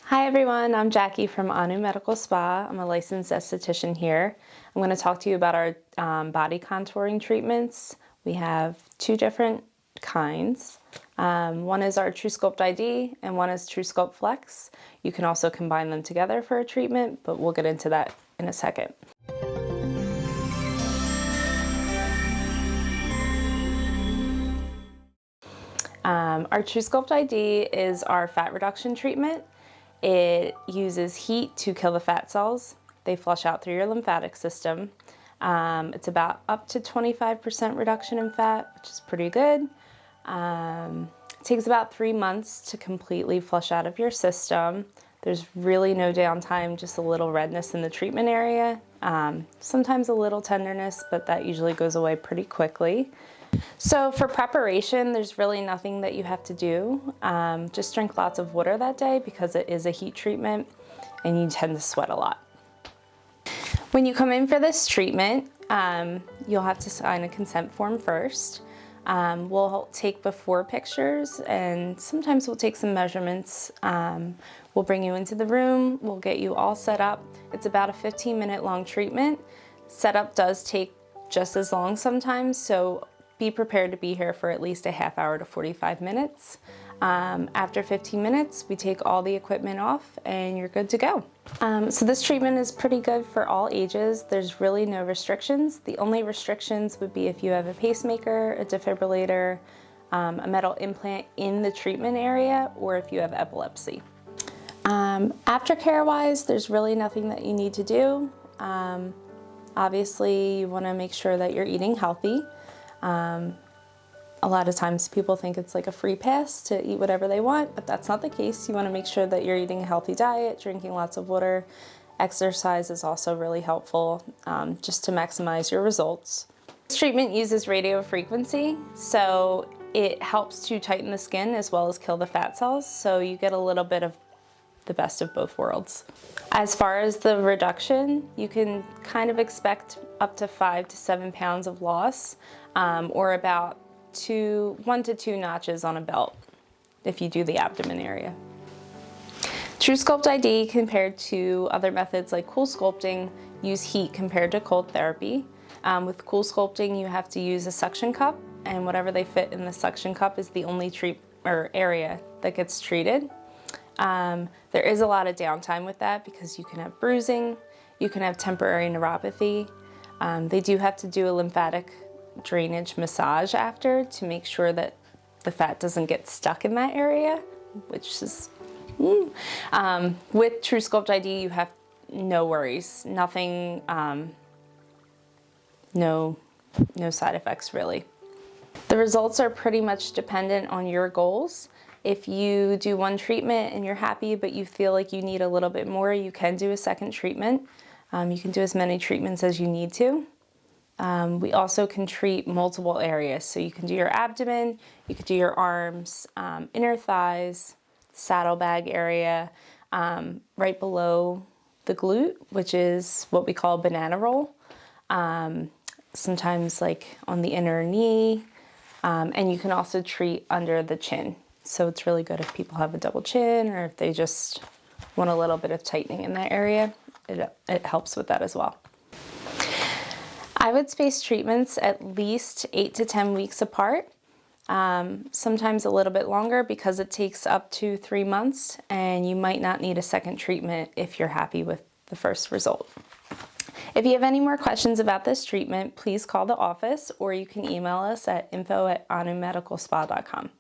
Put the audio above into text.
Hi everyone, I'm Jackie from Anu Medical Spa. I'm a licensed esthetician here. I'm going to talk to you about our body contouring treatments. We have two different kinds. One is our TruSculpt ID and one is TruSculpt Flex. You can also combine them together for a treatment, but we'll get into that in a second. Our TruSculpt ID is our fat reduction treatment. It uses heat to kill the fat cells. They flush out through your lymphatic system. It's about up to 25% reduction in fat, which is pretty good. It takes about 3 months to completely flush out of your system. There's really no downtime, just a little redness in the treatment area. Sometimes a little tenderness, but that usually goes away pretty quickly. So for preparation, there's really nothing that you have to do. Just drink lots of water that day because it is a heat treatment and you tend to sweat a lot. When you come in for this treatment, you'll have to sign a consent form first. We'll take before pictures and sometimes we'll take some measurements. We'll bring you into the room, we'll get you all set up. It's about a 15-minute long treatment. Setup does take just as long sometimes, so be prepared to be here for at least a half hour to 45 minutes. After 15 minutes, we take all the equipment off and you're good to go. So this treatment is pretty good for all ages. There's really no restrictions. The only restrictions would be if you have a pacemaker, a defibrillator, a metal implant in the treatment area, or if you have epilepsy. Aftercare-wise, there's really nothing that you need to do. Obviously, you want to make sure that you're eating healthy. A lot of times people think it's like a free pass to eat whatever they want, but that's not the case. You want to make sure that you're eating a healthy diet, drinking lots of water. Exercise is also really helpful just to maximize your results. This treatment uses radio frequency, so it helps to tighten the skin as well as kill the fat cells, so you get a little bit of the best of both worlds. As far as the reduction, you can kind of expect up to 5 to 7 pounds of loss, or about 1 to 2 notches on a belt if you do the abdomen area. TruSculpt ID compared to other methods like cool sculpting use heat compared to cold therapy. With cool sculpting, you have to use a suction cup, and whatever they fit in the suction cup is the only area that gets treated. There is a lot of downtime with that because you can have bruising, you can have temporary neuropathy. They do have to do a lymphatic drainage massage after to make sure that the fat doesn't get stuck in that area, which is, with TruSculpt ID, you have no worries, nothing, no side effects really. The results are pretty much dependent on your goals. If you do one treatment and you're happy, but you feel like you need a little bit more, you can do a second treatment. You can do as many treatments as you need to. We also can treat multiple areas. So you can do your abdomen, you could do your arms, inner thighs, saddlebag area, right below the glute, which is what we call banana roll. Sometimes like on the inner knee, and you can also treat under the chin. So it's really good if people have a double chin or if they just want a little bit of tightening in that area. It helps with that as well. I would space treatments at least 8 to 10 weeks apart, sometimes a little bit longer because it takes up to 3 months and you might not need a second treatment if you're happy with the first result. If you have any more questions about this treatment, please call the office or you can email us at info@anumedicalspa.com.